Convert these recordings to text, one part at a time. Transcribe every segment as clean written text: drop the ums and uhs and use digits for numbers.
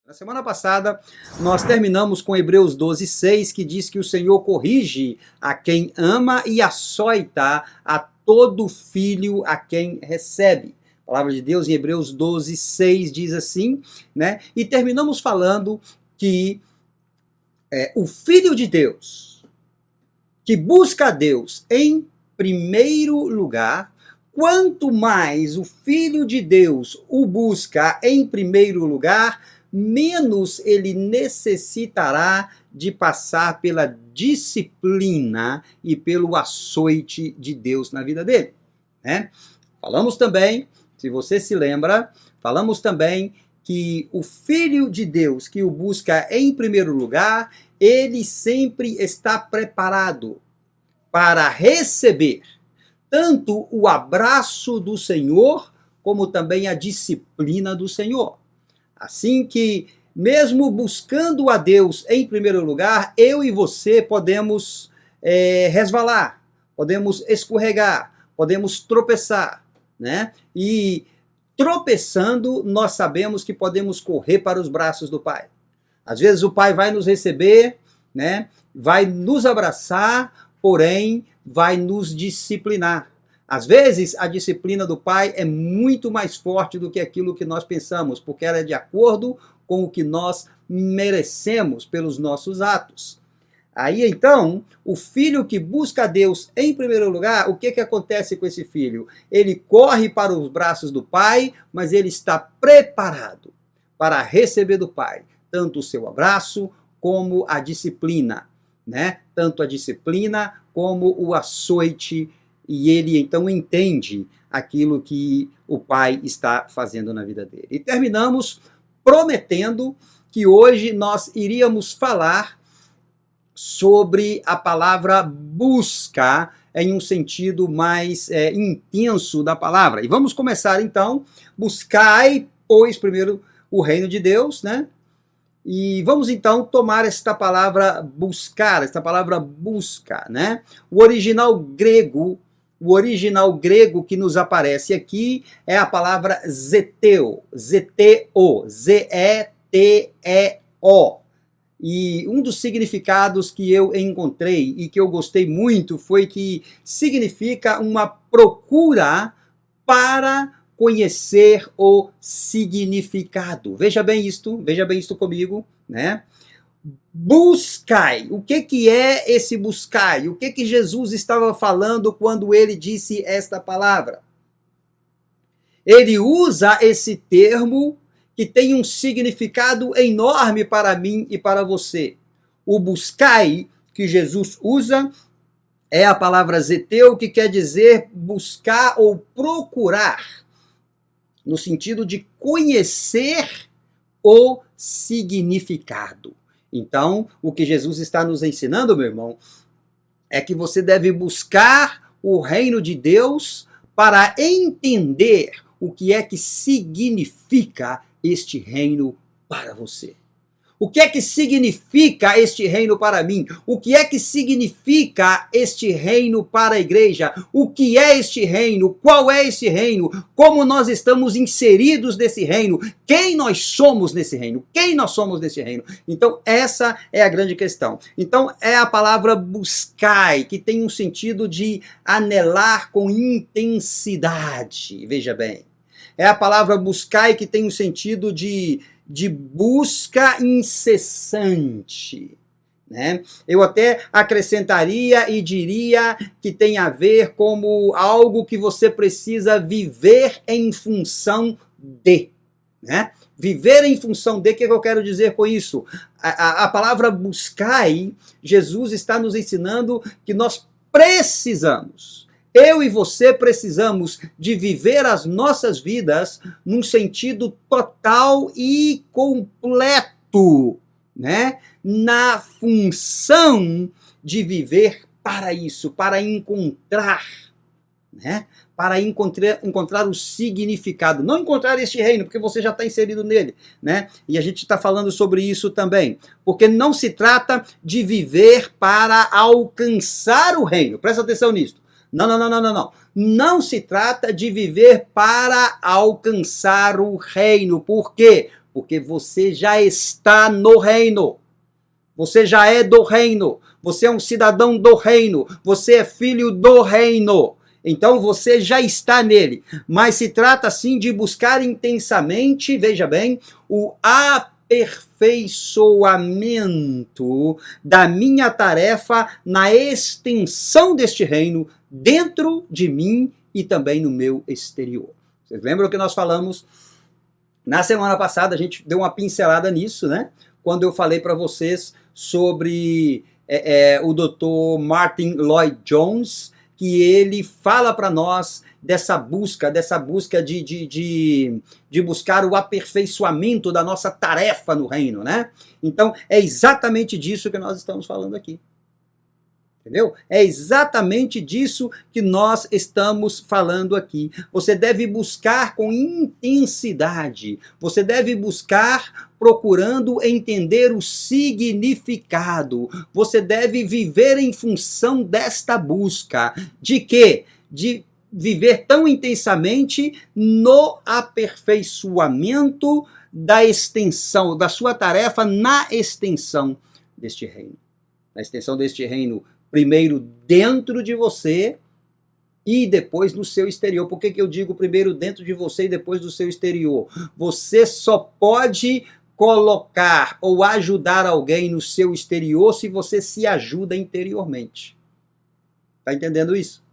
Na semana passada, nós terminamos com Hebreus 12:6, que diz que o Senhor corrige a quem ama e açoita a todo filho a quem recebe. A palavra de Deus em Hebreus 12:6 diz assim, né? E terminamos falando que o Filho de Deus, que busca a Deus em primeiro lugar, quanto mais o Filho de Deus o busca em primeiro lugar, menos ele necessitará de passar pela disciplina e pelo açoite de Deus na vida dele, né? Falamos também, se você se lembra, falamos também que o Filho de Deus que o busca em primeiro lugar, ele sempre está preparado para receber tanto o abraço do Senhor, como também a disciplina do Senhor. Assim que, mesmo buscando a Deus em primeiro lugar, eu e você podemos resvalar, podemos escorregar, podemos tropeçar, né? E tropeçando, nós sabemos que podemos correr para os braços do Pai. Às vezes o Pai vai nos receber, né? Vai nos abraçar, porém vai nos disciplinar. Às vezes, a disciplina do Pai é muito mais forte do que aquilo que nós pensamos, porque ela é de acordo com o que nós merecemos pelos nossos atos. Aí, então, o filho que busca a Deus em primeiro lugar, o que acontece com esse filho? Ele corre para os braços do Pai, mas ele está preparado para receber do Pai tanto o seu abraço como a disciplina, né? Tanto a disciplina como o açoite. E ele então entende aquilo que o Pai está fazendo na vida dele. E terminamos prometendo que hoje nós iríamos falar sobre a palavra busca em um sentido mais intenso da palavra. E vamos começar então, buscai, pois, primeiro o reino de Deus, né? E vamos então tomar esta palavra buscar, esta palavra busca, né? O original grego que nos aparece aqui é a palavra zeteo, Z-T-O, Z-E-T-E-O. E um dos significados que eu encontrei e que eu gostei muito foi que significa uma procura para conhecer o significado. Veja bem isto comigo, né? Buscai. O que é esse buscai? O que Jesus estava falando quando ele disse esta palavra? Ele usa esse termo que tem um significado enorme para mim e para você. O buscai que Jesus usa é a palavra zeteu, que quer dizer buscar ou procurar, no sentido de conhecer o significado. Então, o que Jesus está nos ensinando, meu irmão, é que você deve buscar o reino de Deus para entender o que é que significa este reino para você. O que é que significa este reino para mim? O que é que significa este reino para a igreja? O que é este reino? Qual é este reino? Como nós estamos inseridos nesse reino? Quem nós somos nesse reino? Quem nós somos nesse reino? Então, essa é a grande questão. Então, é a palavra buscai, que tem um sentido de anelar com intensidade. Veja bem. É a palavra buscai que tem um sentido de busca incessante, né? Eu até acrescentaria e diria que tem a ver como algo que você precisa viver em função de, né? Viver em função de, o que eu quero dizer com isso? A palavra buscai, Jesus está nos ensinando que nós precisamos, eu e você precisamos de viver as nossas vidas num sentido total e completo, né? Na função de viver para isso, para encontrar, né? Para encontrar o significado. Não encontrar este reino, porque você já está inserido nele, né? E a gente está falando sobre isso também. Porque não se trata de viver para alcançar o reino. Presta atenção nisso. Não. Não se trata de viver para alcançar o reino. Por quê? porque você já está no reino. Você já é do reino. Você é um cidadão do reino. Você é filho do reino. Então você já está nele. Mas se trata sim de buscar intensamente, veja bem, o aperfeiçoamento da minha tarefa na extensão deste reino dentro de mim e também no meu exterior. Vocês lembram que nós falamos na semana passada? A gente deu uma pincelada nisso, né? Quando eu falei para vocês sobre o Dr. Martin Lloyd Jones, que ele fala para nós dessa busca de buscar o aperfeiçoamento da nossa tarefa no reino, né? Então, é exatamente disso que nós estamos falando aqui. Entendeu? É exatamente disso que nós estamos falando aqui. Você deve buscar com intensidade. Você deve buscar procurando entender o significado. Você deve viver em função desta busca. De quê? De viver tão intensamente no aperfeiçoamento da extensão, da sua tarefa na extensão deste reino. Na extensão deste reino, primeiro dentro de você e depois no seu exterior. Por que eu digo primeiro dentro de você e depois do seu exterior? Você só pode colocar ou ajudar alguém no seu exterior se você se ajuda interiormente. Está entendendo isso?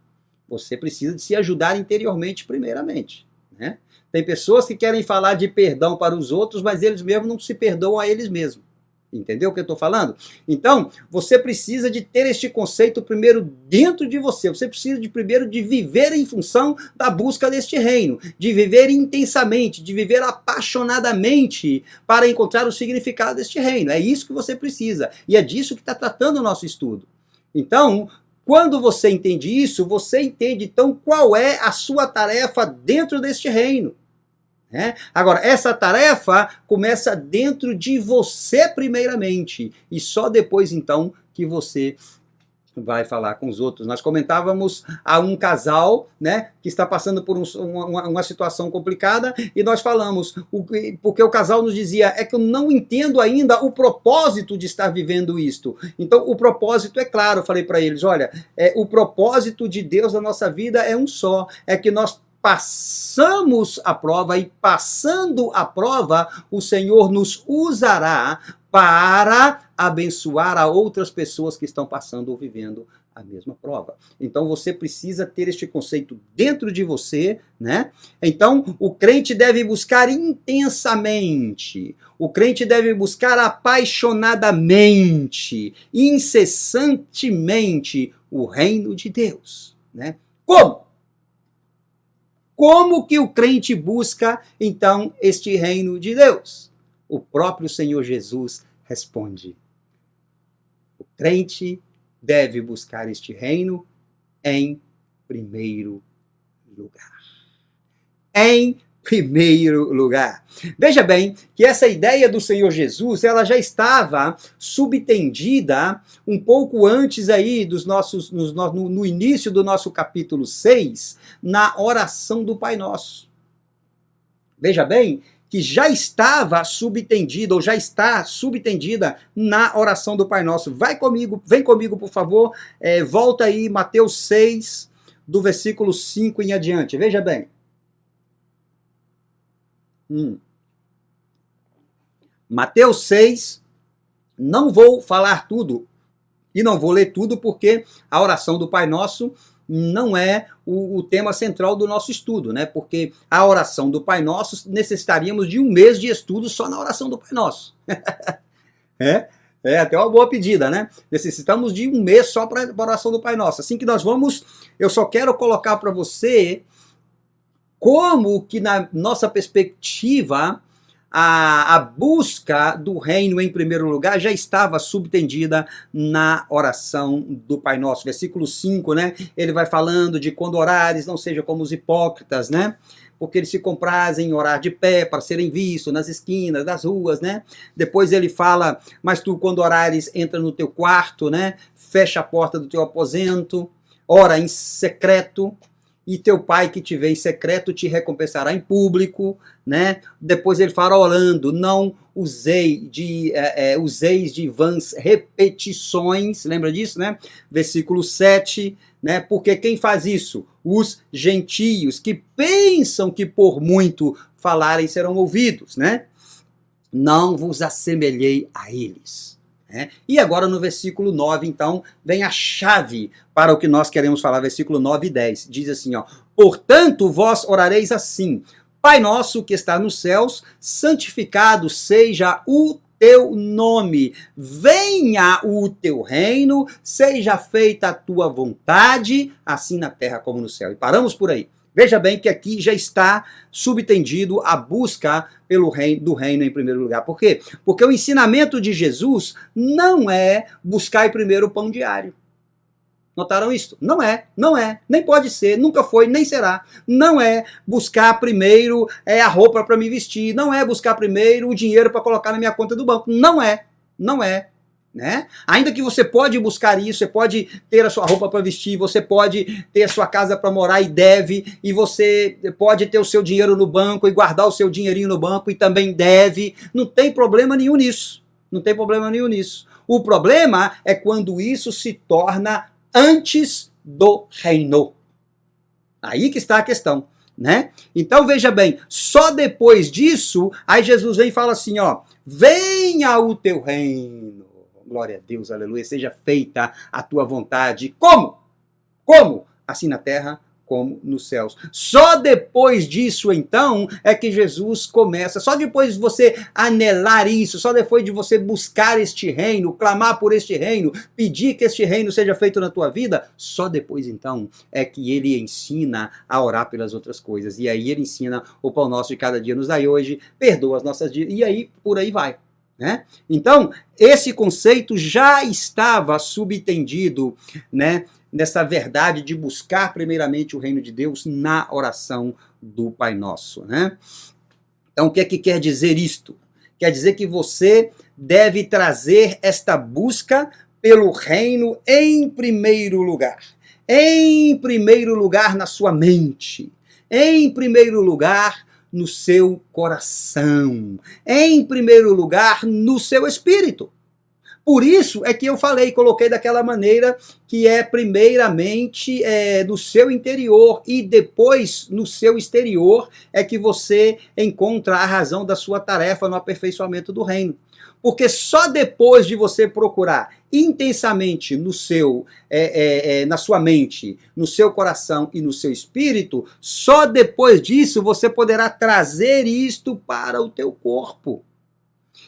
Você precisa de se ajudar interiormente primeiramente, né? Tem pessoas que querem falar de perdão para os outros, mas eles mesmos não se perdoam a eles mesmos. Entendeu o que eu estou falando? Então, você precisa de ter este conceito primeiro dentro de você. Você precisa primeiro de viver em função da busca deste reino, de viver intensamente, de viver apaixonadamente para encontrar o significado deste reino. É isso que você precisa. E é disso que está tratando o nosso estudo. Então, quando você entende isso, você entende então qual é a sua tarefa dentro deste reino. Agora, essa tarefa começa dentro de você primeiramente, e só depois então que você vai falar com os outros. Nós comentávamos a um casal, né, que está passando por uma situação complicada, e nós falamos, porque o casal nos dizia, é que eu não entendo ainda o propósito de estar vivendo isto. Então, o propósito é claro, eu falei para eles, olha, o propósito de Deus na nossa vida é um só, é que nós passamos a prova, e passando a prova, o Senhor nos usará para abençoar a outras pessoas que estão passando ou vivendo a mesma prova. Então você precisa ter este conceito dentro de você, né? Então o crente deve buscar intensamente, o crente deve buscar apaixonadamente, incessantemente o reino de Deus, né? Como? Como que o crente busca, então, este reino de Deus? O próprio Senhor Jesus responde. O crente deve buscar este reino em primeiro lugar. Em primeiro lugar. Veja bem que essa ideia do Senhor Jesus, ela já estava subtendida um pouco antes aí no início do nosso capítulo 6, na oração do Pai Nosso. Veja bem que já estava subtendida, ou já está subtendida na oração do Pai Nosso. Vem comigo, por favor, volta aí, Mateus 6, do versículo 5 em adiante. Veja bem. Mateus 6, não vou falar tudo e não vou ler tudo porque a oração do Pai Nosso não é o tema central do nosso estudo, né? Porque a oração do Pai Nosso necessitaríamos de um mês de estudo só na oração do Pai Nosso. É até uma boa pedida, né? Necessitamos de um mês só para a oração do Pai Nosso. Assim que nós vamos, eu só quero colocar para você como que na nossa perspectiva a busca do reino em primeiro lugar já estava subtendida na oração do Pai Nosso. Versículo 5, né? Ele vai falando de quando orares, não seja como os hipócritas, né? Porque eles se comprazem em orar de pé para serem vistos nas esquinas das ruas, né? Depois ele fala, mas tu quando orares entra no teu quarto, né? Fecha a porta do teu aposento, ora em secreto, e teu pai que te vê em secreto te recompensará em público, né? Depois ele fala orando, não useis de vãs repetições, lembra disso, né? Versículo 7, né? Porque quem faz isso? Os gentios que pensam que por muito falarem serão ouvidos, né? Não vos assemelhei a eles. E agora no versículo 9, então, vem a chave para o que nós queremos falar, versículo 9 e 10. Diz assim, ó, portanto vós orareis assim, Pai nosso que está nos céus, santificado seja o teu nome, venha o teu reino, seja feita a tua vontade, assim na terra como no céu. E paramos por aí. Veja bem que aqui já está subtendido a busca do reino em primeiro lugar. Por quê? Porque o ensinamento de Jesus não é buscar primeiro o pão diário. Notaram isso? Não é, nem pode ser, nunca foi, nem será. Não é buscar primeiro a roupa para me vestir, não é buscar primeiro o dinheiro para colocar na minha conta do banco. Não é. Né? Ainda que você pode buscar isso, você pode ter a sua roupa para vestir, você pode ter a sua casa para morar e deve, e você pode ter o seu dinheiro no banco e guardar o seu dinheirinho no banco e também deve. Não tem problema nenhum nisso. O problema é quando isso se torna antes do reino. Aí que está a questão, né? Então veja bem, só depois disso, aí Jesus vem e fala assim, ó, venha o teu reino. Glória a Deus, aleluia, seja feita a tua vontade. Como? Assim na terra como nos céus. Só depois disso, então, é que Jesus começa. Só depois de você anelar isso, só depois de você buscar este reino, clamar por este reino, pedir que este reino seja feito na tua vida, só depois, então, é que ele ensina a orar pelas outras coisas. E aí ele ensina o pão nosso de cada dia nos dai hoje, perdoa as nossas dívidas, e aí, por aí vai. Né? Então, esse conceito já estava subtendido, né, nessa verdade de buscar primeiramente o reino de Deus na oração do Pai Nosso. Né? Então, o que é que quer dizer isto? Quer dizer que você deve trazer esta busca pelo reino em primeiro lugar. Em primeiro lugar na sua mente. Em primeiro lugar no seu coração, em primeiro lugar no seu espírito. Por isso é que eu coloquei daquela maneira que é primeiramente no seu interior e depois no seu exterior é que você encontra a razão da sua tarefa no aperfeiçoamento do reino. Porque só depois de você procurar intensamente no seu, na sua mente, no seu coração e no seu espírito, só depois disso você poderá trazer isto para o teu corpo.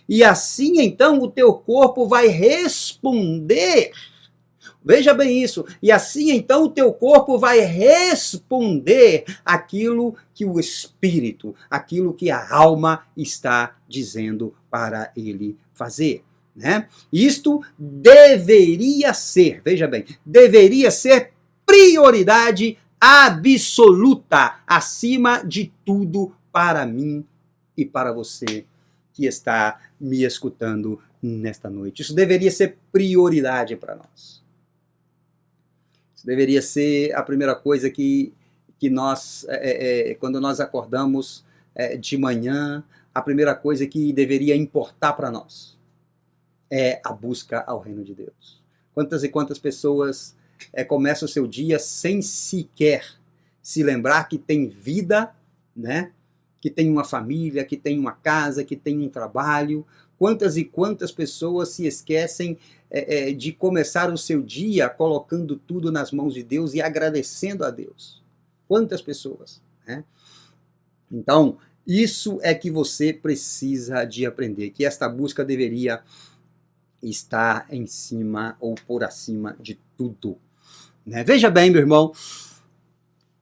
E assim, então, o teu corpo vai responder. Veja bem isso. E assim, então, o teu corpo vai responder aquilo que o espírito, aquilo que a alma está dizendo para ele fazer. Né? Isto deveria ser, veja bem, deveria ser prioridade absoluta, acima de tudo para mim e para você que está me escutando nesta noite. Isso deveria ser prioridade para nós. Isso deveria ser a primeira coisa que nós, quando nós acordamos de manhã, a primeira coisa que deveria importar para nós é a busca ao reino de Deus. Quantas e quantas pessoas começam o seu dia sem sequer se lembrar que tem vida, né? Que tem uma família, que tem uma casa, que tem um trabalho. Quantas e quantas pessoas se esquecem de começar o seu dia colocando tudo nas mãos de Deus e agradecendo a Deus. Quantas pessoas, né? Então, isso é que você precisa de aprender, que esta busca deveria estar em cima ou por acima de tudo. Né? Veja bem, meu irmão,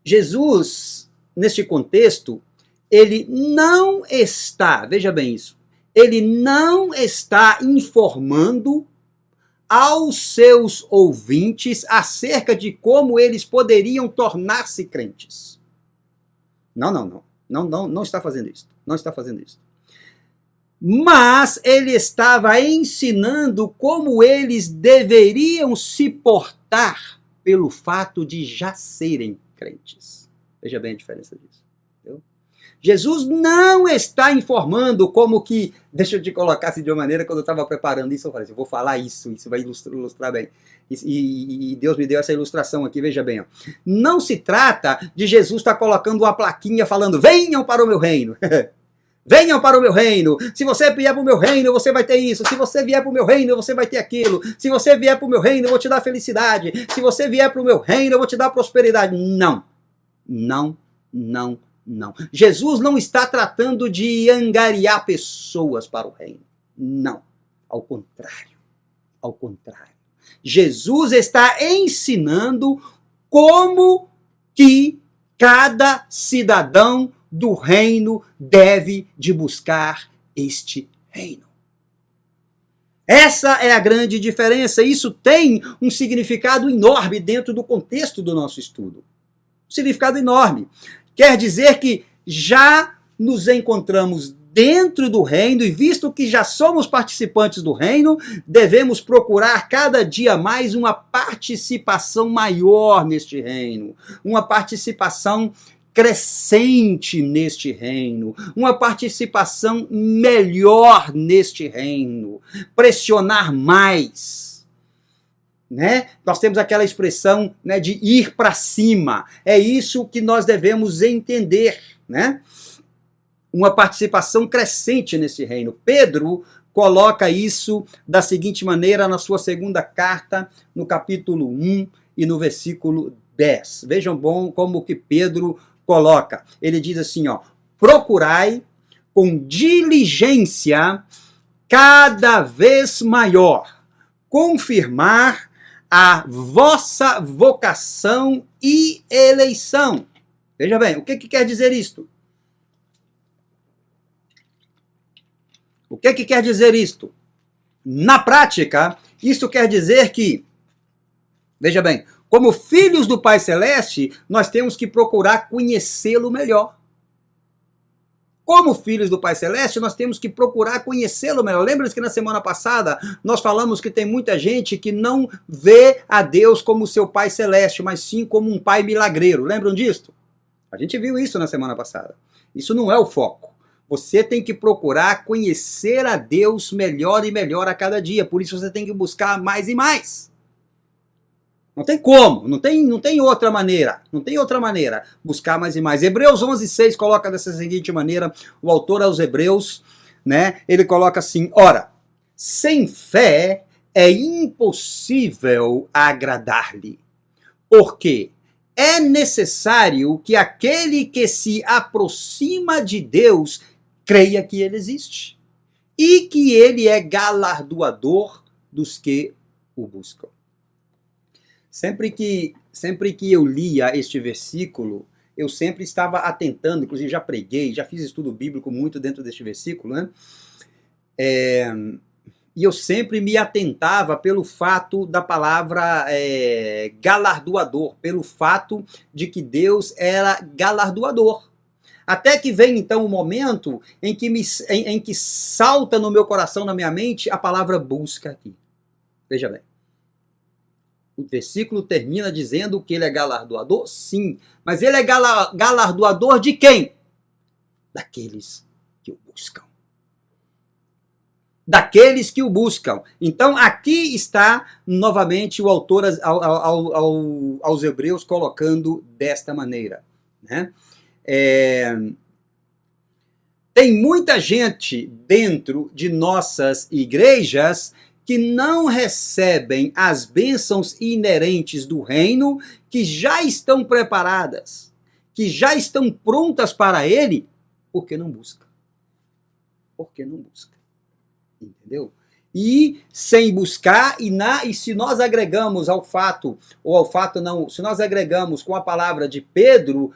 Jesus, neste contexto, ele não está, veja bem isso, ele não está informando aos seus ouvintes acerca de como eles poderiam tornar-se crentes. Não está fazendo isso. Não está fazendo isso. Mas ele estava ensinando como eles deveriam se portar pelo fato de já serem crentes. Veja bem a diferença disso. Entendeu? Jesus não está informando como que... Deixa eu te colocar assim de uma maneira, quando eu estava preparando isso, eu falei assim, eu vou falar isso vai ilustrar bem. E Deus me deu essa ilustração aqui, veja bem. Ó. Não se trata de Jesus estar colocando uma plaquinha falando, venham para o meu reino. Venham para o meu reino. Se você vier para o meu reino, você vai ter isso. Se você vier para o meu reino, você vai ter aquilo. Se você vier para o meu reino, eu vou te dar felicidade. Se você vier para o meu reino, eu vou te dar prosperidade. Não. Não, não, não. Jesus não está tratando de angariar pessoas para o reino. Não. Ao contrário. Ao contrário. Jesus está ensinando como que cada cidadão do reino deve de buscar este reino. Essa é a grande diferença. Isso tem um significado enorme dentro do contexto do nosso estudo. Um significado enorme. Quer dizer que já nos encontramos dentro do reino e visto que já somos participantes do reino, devemos procurar cada dia mais uma participação maior neste reino, uma participação crescente neste reino, uma participação melhor neste reino, pressionar mais. Né? Nós temos aquela expressão, né, de ir para cima. É isso que nós devemos entender, né? Uma participação crescente nesse reino. Pedro coloca isso da seguinte maneira na sua segunda carta, no capítulo 1 e no versículo 10. Vejam bom como que Pedro coloca. Ele diz assim, ó, procurai com diligência cada vez maior confirmar a vossa vocação e eleição. Veja bem, o que quer dizer isto? O que quer dizer isto? Na prática, isto quer dizer que, veja bem, como filhos do Pai Celeste, nós temos que procurar conhecê-lo melhor. Como filhos do Pai Celeste, nós temos que procurar conhecê-lo melhor. Lembra-se que na semana passada nós falamos que tem muita gente que não vê a Deus como seu Pai Celeste, mas sim como um Pai milagreiro. Lembram disso? A gente viu isso na semana passada. Isso não é o foco. Você tem que procurar conhecer a Deus melhor e melhor a cada dia. Por isso você tem que buscar mais e mais. Não tem como, não tem outra maneira. Não tem outra maneira. Buscar mais e mais. Hebreus 11:6 coloca dessa seguinte maneira, o autor aos Hebreus, né? Ele coloca assim, ora, sem fé é impossível agradar-lhe. Porque é necessário que aquele que se aproxima de Deus creia que ele existe e que ele é galardoador dos que o buscam. Sempre que eu lia este versículo, eu sempre estava atentando, inclusive já preguei, já fiz estudo bíblico muito dentro deste versículo, né? E eu sempre me atentava pelo fato da palavra galardoador, pelo fato de que Deus era galardoador. Até que vem então o momento em que salta no meu coração, na minha mente, a palavra busca aqui. Veja bem. O versículo termina dizendo que ele é galardoador? Sim. Mas ele é galardoador de quem? Daqueles que o buscam. Daqueles que o buscam. Então aqui está novamente o autor aos Hebreus colocando desta maneira, né? Tem muita gente dentro de nossas igrejas que não recebem as bênçãos inerentes do reino, que já estão preparadas, que já estão prontas para ele, porque não buscam. Porque não buscam. Entendeu? E sem buscar, e se nós agregamos ao fato, ou ao fato não, se nós agregamos com a palavra de Pedro,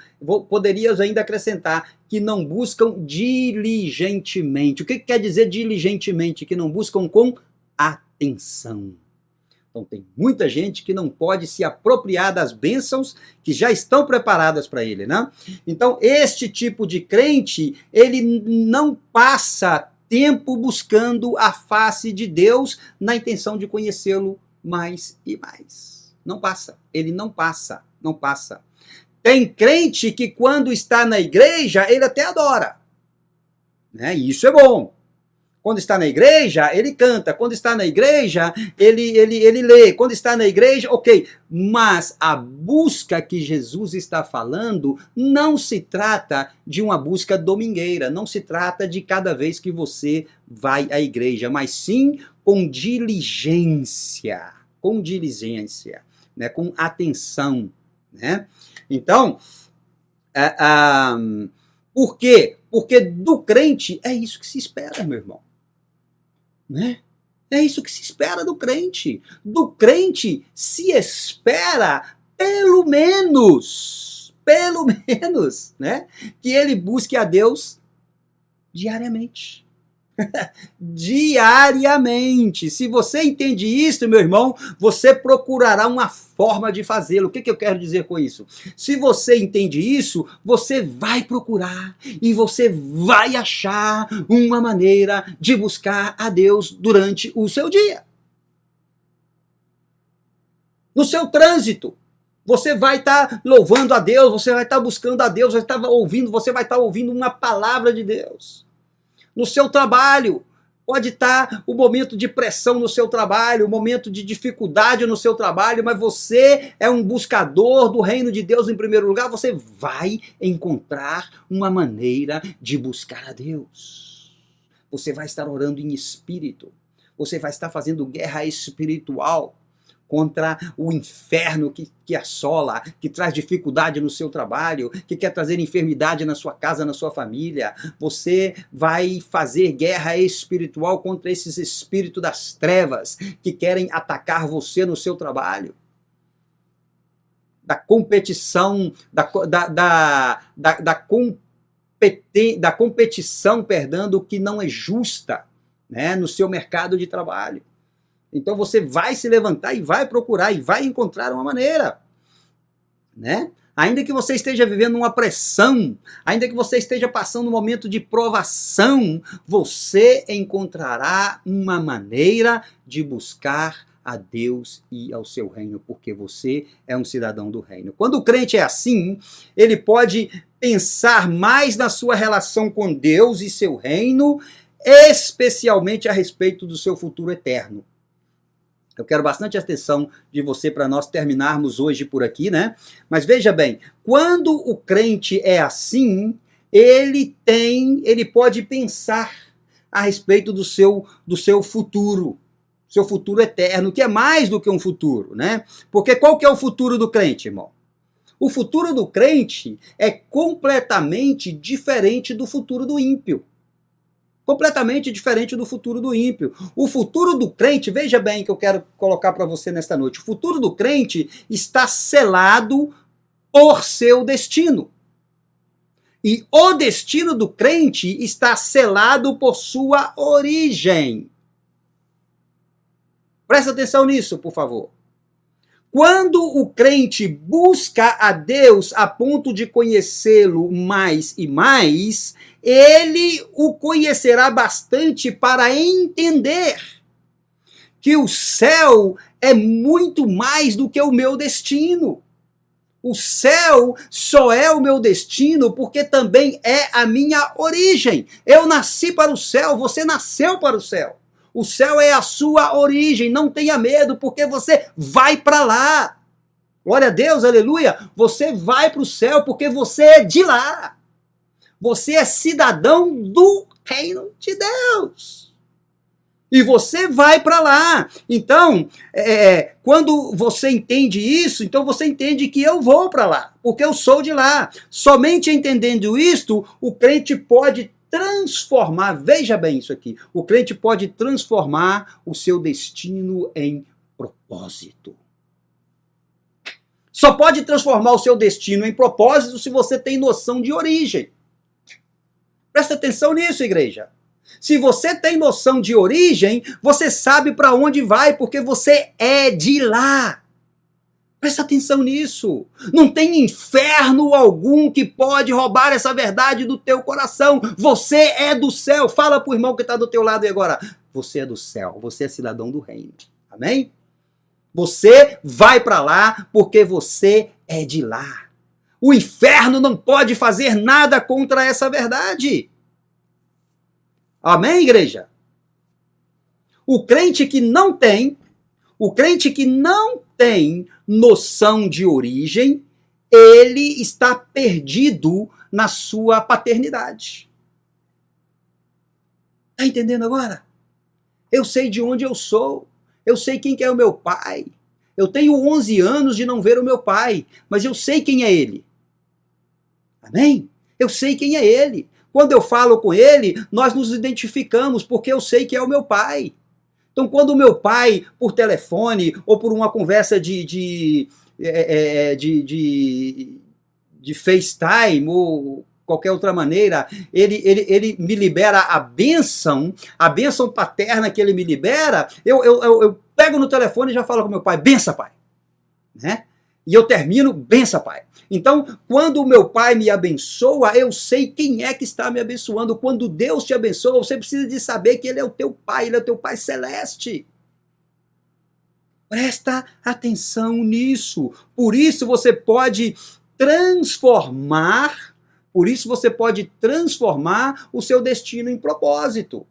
poderíamos ainda acrescentar que não buscam diligentemente. O que quer dizer diligentemente? Que não buscam com atenção. Então tem muita gente que não pode se apropriar das bênçãos que já estão preparadas para ele, né? Então este tipo de crente, ele não passa tempo buscando a face de Deus na intenção de conhecê-lo mais e mais. Não passa. Ele não passa. Não passa. Tem crente que quando está na igreja, ele até adora. Né? E isso é bom. Quando está na igreja, ele canta. Quando está na igreja, ele lê. Quando está na igreja, ok. Mas a busca que Jesus está falando não se trata de uma busca domingueira. Não se trata de cada vez que você vai à igreja. Mas sim com diligência. Com diligência. Né? Com atenção. Né? Então, por quê? Porque do crente é isso que se espera, meu irmão. Né? É isso que se espera do crente. Do crente se espera, pelo menos, né? Que ele busque a Deus diariamente. Diariamente. Se você entende isso, meu irmão, você procurará uma forma de fazê-lo. O que eu quero dizer com isso? Se você entende isso, você vai procurar e você vai achar uma maneira de buscar a Deus durante o seu dia. No seu trânsito. Você vai estar louvando a Deus, você vai estar buscando a Deus, você vai estar ouvindo uma palavra de Deus. No seu trabalho, pode estar o momento de pressão no seu trabalho, o momento de dificuldade no seu trabalho, mas você é um buscador do reino de Deus em primeiro lugar, você vai encontrar uma maneira de buscar a Deus. Você vai estar orando em espírito, você vai estar fazendo guerra espiritual contra o inferno que assola, que traz dificuldade no seu trabalho, que quer trazer enfermidade na sua casa, na sua família. Você vai fazer guerra espiritual contra esses espíritos das trevas que querem atacar você no seu trabalho. Da competição, da competição, perdão, que não é justa, né, no seu mercado de trabalho. Então você vai se levantar e vai procurar e vai encontrar uma maneira, né? Ainda que você esteja vivendo uma pressão, ainda que você esteja passando um momento de provação, você encontrará uma maneira de buscar a Deus e ao seu reino, porque você é um cidadão do reino. Quando o crente é assim, ele pode pensar mais na sua relação com Deus e seu reino, especialmente a respeito do seu futuro eterno. Eu quero bastante atenção de você para nós terminarmos hoje por aqui, né? Mas veja bem, quando o crente é assim, ele pode pensar a respeito do seu futuro eterno, que é mais do que um futuro, né? Porque qual que é o futuro do crente, irmão? O futuro do crente é completamente diferente do futuro do ímpio. Completamente diferente do futuro do ímpio. O futuro do crente, veja bem que eu quero colocar para você nesta noite, o futuro do crente está selado por seu destino. E o destino do crente está selado por sua origem. Presta atenção nisso, por favor. Quando o crente busca a Deus a ponto de conhecê-lo mais e mais, ele o conhecerá bastante para entender que o céu é muito mais do que o meu destino. O céu só é o meu destino porque também é a minha origem. Eu nasci para o céu, você nasceu para o céu. O céu é a sua origem, não tenha medo, porque você vai para lá. Glória a Deus, aleluia. Você vai para o céu porque você é de lá. Você é cidadão do reino de Deus. E você vai para lá. Então, quando você entende isso, então você entende que eu vou para lá, porque eu sou de lá. Somente entendendo isto, o crente pode transformar, veja bem isso aqui, o crente pode transformar o seu destino em propósito. Só pode transformar o seu destino em propósito se você tem noção de origem. Presta atenção nisso, igreja. Se você tem noção de origem, você sabe para onde vai, porque você é de lá. Presta atenção nisso. Não tem inferno algum que pode roubar essa verdade do teu coração. Você é do céu. Fala para o irmão que está do teu lado aí agora. Você é do céu. Você é cidadão do reino. Amém? Você vai para lá porque você é de lá. O inferno não pode fazer nada contra essa verdade. Amém, igreja? O crente que não tem noção de origem, ele está perdido na sua paternidade. Está entendendo agora? Eu sei de onde eu sou. Eu sei quem que é o meu pai. Eu tenho 11 anos de não ver o meu pai, mas eu sei quem é ele. Amém? Eu sei quem é ele. Quando eu falo com ele, nós nos identificamos, porque eu sei que é o meu pai. Então, quando o meu pai, por telefone, ou por uma conversa de FaceTime, ou qualquer outra maneira, ele me libera a bênção paterna que ele me libera, eu pego no telefone e já falo com meu pai, bença, pai. Né? E eu termino, bença, pai. Então, quando o meu pai me abençoa, eu sei quem é que está me abençoando. Quando Deus te abençoa, você precisa de saber que Ele é o teu pai, Ele é o teu pai celeste. Presta atenção nisso. Por isso você pode transformar o seu destino em propósito.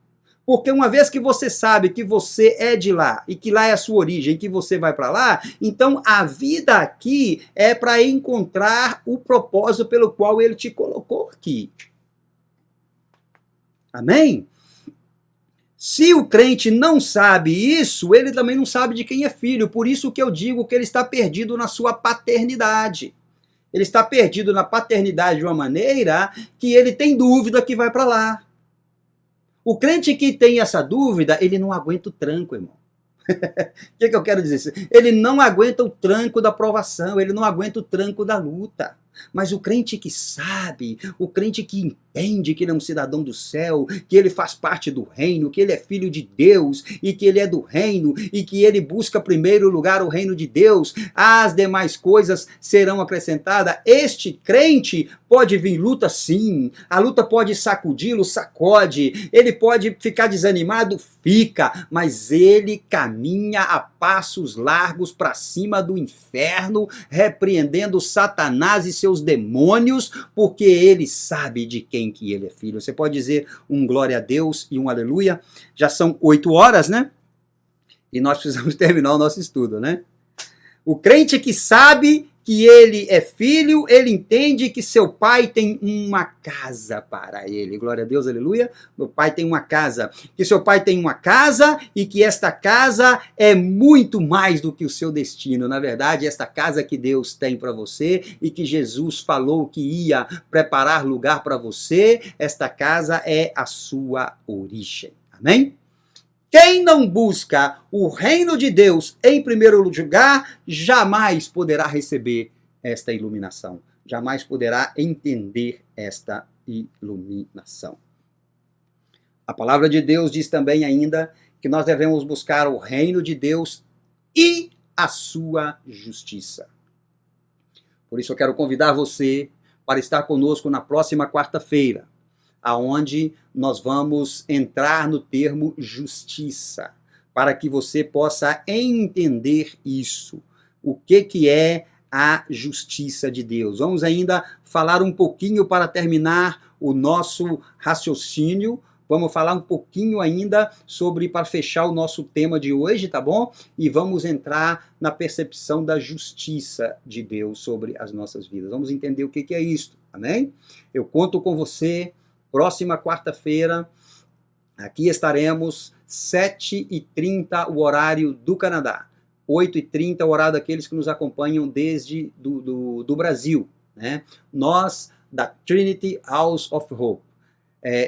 Porque uma vez que você sabe que você é de lá, e que lá é a sua origem, que você vai para lá, então a vida aqui é para encontrar o propósito pelo qual ele te colocou aqui. Amém? Se o crente não sabe isso, ele também não sabe de quem é filho. Por isso que eu digo que ele está perdido na sua paternidade. Ele está perdido na paternidade de uma maneira que ele tem dúvida que vai para lá. O crente que tem essa dúvida, ele não aguenta o tranco, irmão. O que eu quero dizer? Ele não aguenta o tranco da provação, ele não aguenta o tranco da luta. Mas o crente que sabe, o crente que entende que ele é um cidadão do céu, que ele faz parte do reino, que ele é filho de Deus e que ele é do reino e que ele busca primeiro lugar o reino de Deus, as demais coisas serão acrescentadas. Este crente pode vir luta sim, a luta pode sacudi-lo, sacode, ele pode ficar desanimado, fica, mas ele caminha a passos largos para cima do inferno, repreendendo Satanás e seus demônios, porque ele sabe de quem que ele é filho. Você pode dizer um glória a Deus e um aleluia? Já são 8 horas, né? E nós precisamos terminar o nosso estudo, né? O crente que sabe que ele é filho, ele entende que seu pai tem uma casa para ele. Glória a Deus, aleluia. Meu pai tem uma casa. Que seu pai tem uma casa e que esta casa é muito mais do que o seu destino. Na verdade, esta casa que Deus tem para você e que Jesus falou que ia preparar lugar para você, esta casa é a sua origem. Amém? Quem não busca o reino de Deus em primeiro lugar, jamais poderá receber esta iluminação. Jamais poderá entender esta iluminação. A palavra de Deus diz também ainda que nós devemos buscar o reino de Deus e a sua justiça. Por isso eu quero convidar você para estar conosco na próxima quarta-feira, aonde nós vamos entrar no termo justiça, para que você possa entender isso. O que é a justiça de Deus? Vamos ainda falar um pouquinho para terminar o nosso raciocínio. Vamos falar um pouquinho ainda para fechar o nosso tema de hoje, tá bom? E vamos entrar na percepção da justiça de Deus sobre as nossas vidas. Vamos entender o que é isso, amém? Eu conto com você. Próxima quarta-feira, aqui estaremos, 7h30 o horário do Canadá, 8h30 o horário daqueles que nos acompanham desde do Brasil. Né? Nós, da Trinity House of Hope,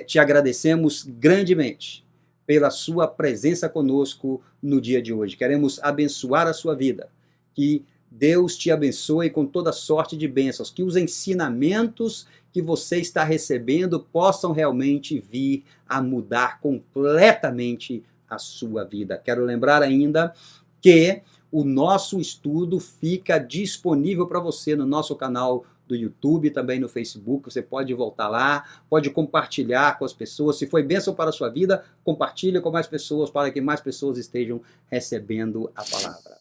te agradecemos grandemente pela sua presença conosco no dia de hoje. Queremos abençoar a sua vida, que Deus te abençoe com toda sorte de bênçãos, que os ensinamentos que você está recebendo possam realmente vir a mudar completamente a sua vida. Quero lembrar ainda que o nosso estudo fica disponível para você no nosso canal do YouTube, também no Facebook. Você pode voltar lá, pode compartilhar com as pessoas. Se foi bênção para a sua vida, compartilhe com mais pessoas para que mais pessoas estejam recebendo a palavra.